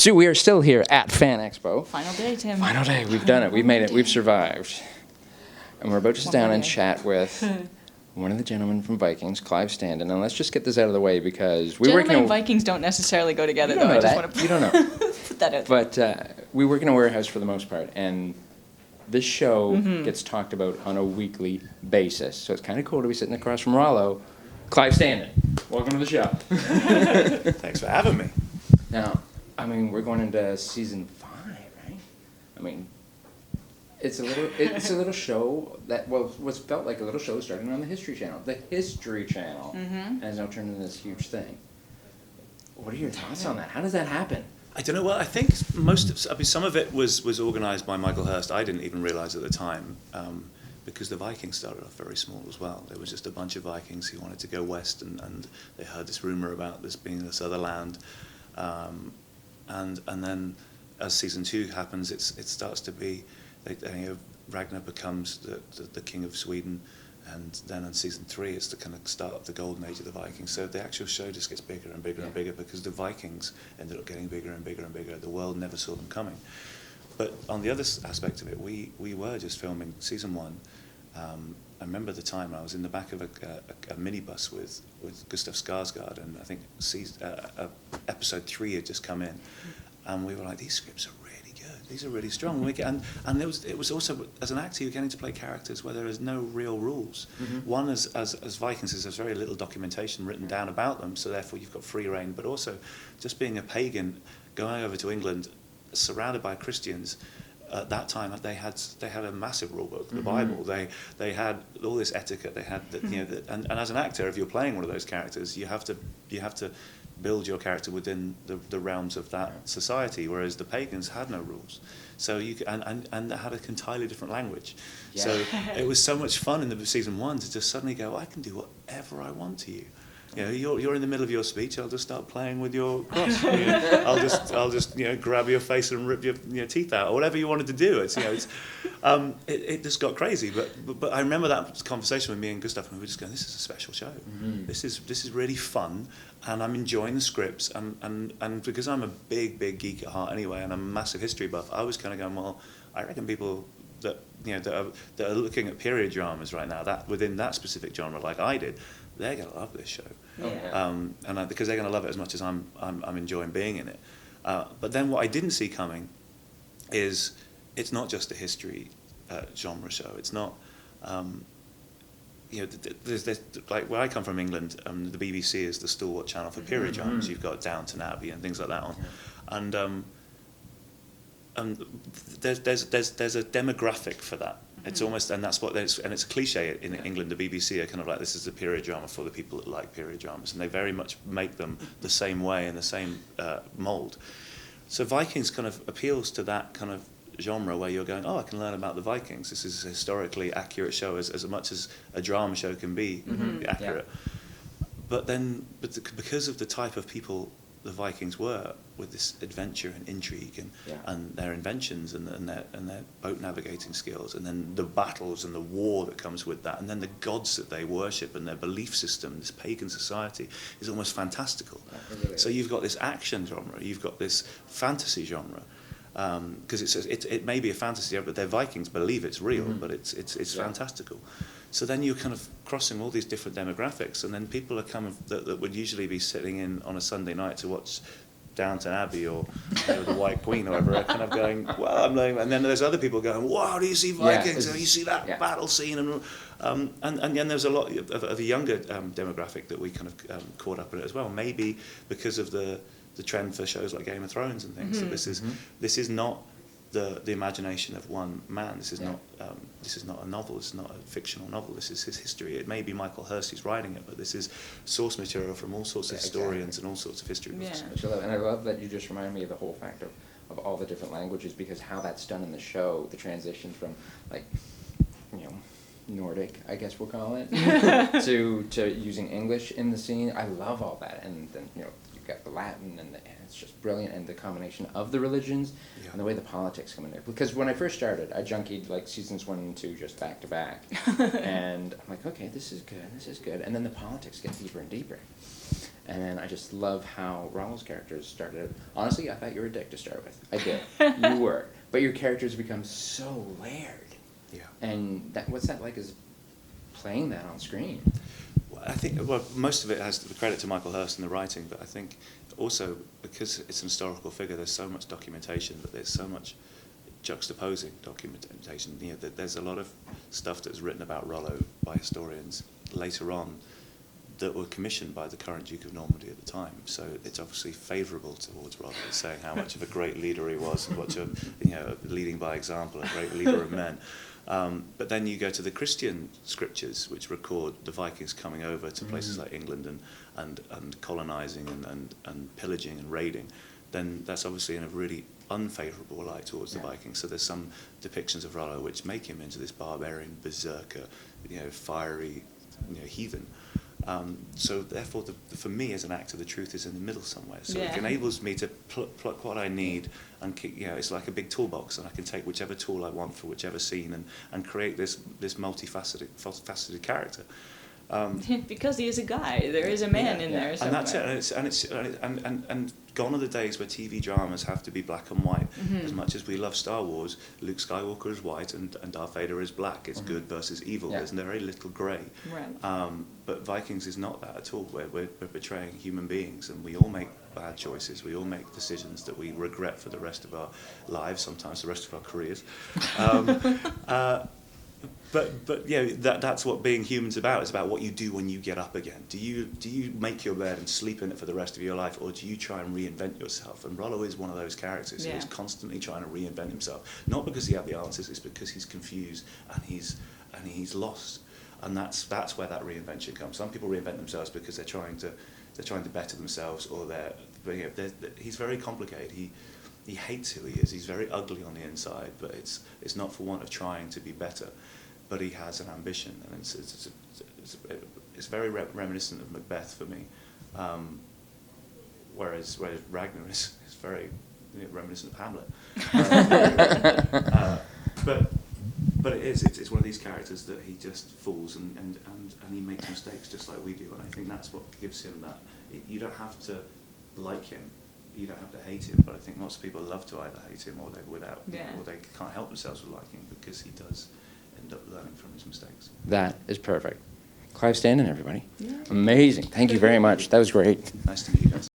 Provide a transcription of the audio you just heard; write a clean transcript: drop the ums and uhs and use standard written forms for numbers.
So we are still here at Fan Expo. Final day, Tim. Final day. We've done it. We've made it. We've survived. And we're about to sit down and chat with one of the gentlemen from Vikings, Clive Standen. And let's just get this out of the way because we work in Gentlemen and Vikings don't necessarily go together, though. I just want to you don't know. put that out there. But we work in a warehouse for the most part, and this show gets talked about on a weekly basis. So it's kind of cool to be sitting across from Rollo. Clive Standen, welcome to the show. Thanks for having me. Now, I mean, we're going into season 5, right? I mean, it's a little show that was felt like a little show starting on the History Channel. The History Channel has now turned into this huge thing. What are your thoughts on that? How does that happen? I don't know. Well, I think some of it was organised by Michael Hirst. I didn't even realise at the time because the Vikings started off very small as well. There was just a bunch of Vikings who wanted to go west, and they heard this rumour about this being this other land. And then as season 2 happens, it starts to be Ragnar becomes the king of Sweden, and then in season 3 it's the kind of start of the golden age of the Vikings. So the actual show just gets bigger and bigger and bigger because the Vikings ended up getting bigger and bigger and bigger. The world never saw them coming. But on the other aspect of it, we were just filming season 1. I remember the time I was in the back of a minibus with Gustav Skarsgård, and I think episode 3 had just come in, and we were like, these scripts are really good. These are really strong. And it was also, as an actor, you're getting to play characters where there is no real rules. One, as Vikings, there's very little documentation written down about them, so therefore you've got free reign. But also, just being a pagan, going over to England, surrounded by Christians. At that time, they had a massive rule book, the Bible. They had all this etiquette. They had and as an actor, if you're playing one of those characters, you have to build your character within the realms of that society. Whereas the pagans had no rules, so and they had an entirely different language. Yeah. So it was so much fun in the season 1 to just suddenly go, I can do whatever I want to you. You know, you're in the middle of your speech. I'll just start playing with your cross. I'll just grab your face and rip your teeth out, or whatever you wanted to do. It just got crazy. But I remember that conversation with me and Gustav, and we were just going, this is a special show. This is really fun, and I'm enjoying the scripts. And because I'm a big geek at heart anyway, and I'm a massive history buff, I was kind of going, well, I reckon people that are looking at period dramas right now, that within that specific genre, like I did, they're going to love this show, because they're going to love it as much as I'm enjoying being in it. But then what I didn't see coming is it's not just a history genre show. It's not, there's like where I come from, England. The BBC is the stalwart channel for period dramas. You've got Downton Abbey and things like that on, and there's a demographic for that. It's almost, and that's what it's a cliche in England. The BBC are kind of like, this is a period drama for the people that like period dramas, and they very much make them the same way in the same mold. So Vikings kind of appeals to that kind of genre where you're going, I can learn about the Vikings. This is a historically accurate show as much as a drama show can be accurate. Yeah. But because of the type of people the Vikings were, with this adventure and intrigue and their inventions and their boat navigating skills, and then the battles and the war that comes with that, and then the gods that they worship and their belief system, this pagan society, is almost fantastical. Really so you've got this action genre, you've got this fantasy genre, because it may be a fantasy, but their Vikings believe it's real, but it's fantastical. So then you're kind of crossing all these different demographics, and then people are kind of that would usually be sitting in on a Sunday night to watch Downton Abbey or the White Queen or whatever, are kind of going, well, I'm like, and then there's other people going, wow, do you see Vikings? You see that battle scene, and then there's a lot of a younger demographic that we kind of caught up in it as well. Maybe because of the trend for shows like Game of Thrones and things. So this is not the imagination of one man. This is not a novel. This is not a fictional novel. This is his history. It may be Michael Hirst who's writing it, but this is source material from all sorts of historians and all sorts of history books. And I love that you just reminded me of the whole fact of all the different languages, because how that's done in the show, the transition from Nordic, I guess we'll call it, to using English in the scene. I love all that, and then you've got the Latin, and it's just brilliant, and the combination of the religions and the way the politics come in there. Because when I first started, I junkied like seasons 1 and 2 just back to back, and I'm like, okay, this is good, and then the politics get deeper and deeper. And then I just love how Rollo's characters started. Honestly, I thought you were a dick to start with. I did. You were. But your characters become so layered. Yeah. And what's that like is playing that on screen? Well, I think, well, most of it has the credit to Michael Hirst in the writing, but I think also because it's an historical figure, there's so much documentation, but there's so much juxtaposing documentation. You know, there's a lot of stuff that's written about Rollo by historians later on that were commissioned by the current Duke of Normandy at the time. So it's obviously favourable towards Rollo, saying how much of a great leader he was, and what leading by example, a great leader of men. But then you go to the Christian scriptures, which record the Vikings coming over to places like England and colonising and pillaging and raiding. Then that's obviously in a really unfavourable light towards the Vikings. So there's some depictions of Rollo which make him into this barbarian berserker, fiery, heathen. So therefore, for me as an actor, the truth is in the middle somewhere. So it enables me to pluck what I need, and it's like a big toolbox, and I can take whichever tool I want for whichever scene, and create this multifaceted character. Because he is a guy, there is a man in there somewhere. And that's it. And gone are the days where TV dramas have to be black and white. As much as we love Star Wars, Luke Skywalker is white and Darth Vader is black. It's good versus evil. There's very little grey. Right. But Vikings is not that at all. We're portraying human beings, and we all make bad choices. We all make decisions that we regret for the rest of our lives, sometimes the rest of our careers. But that's what being human's about. It's about what you do when you get up again. Do you make your bed and sleep in it for the rest of your life, or do you try and reinvent yourself? And Rollo is one of those characters. He's constantly trying to reinvent himself, not because he had the answers. It's because he's confused and he's lost. And that's where that reinvention comes. Some people reinvent themselves because they're trying to better themselves, or he's very complicated. He hates who he is. He's very ugly on the inside, but it's not for want of trying to be better. But he has an ambition, and it's very reminiscent of Macbeth for me. Whereas Ragnar is very reminiscent of Hamlet. But it's one of these characters that he just falls and he makes mistakes just like we do, and I think that's what gives him that. You don't have to like him. You don't have to hate him, but I think lots of people love to either hate him or they can't help themselves with liking him, because he does end up learning from his mistakes. That is perfect. Clive Standen, everybody. Yeah. Amazing. Thank you very much. That was great. Nice to meet you guys.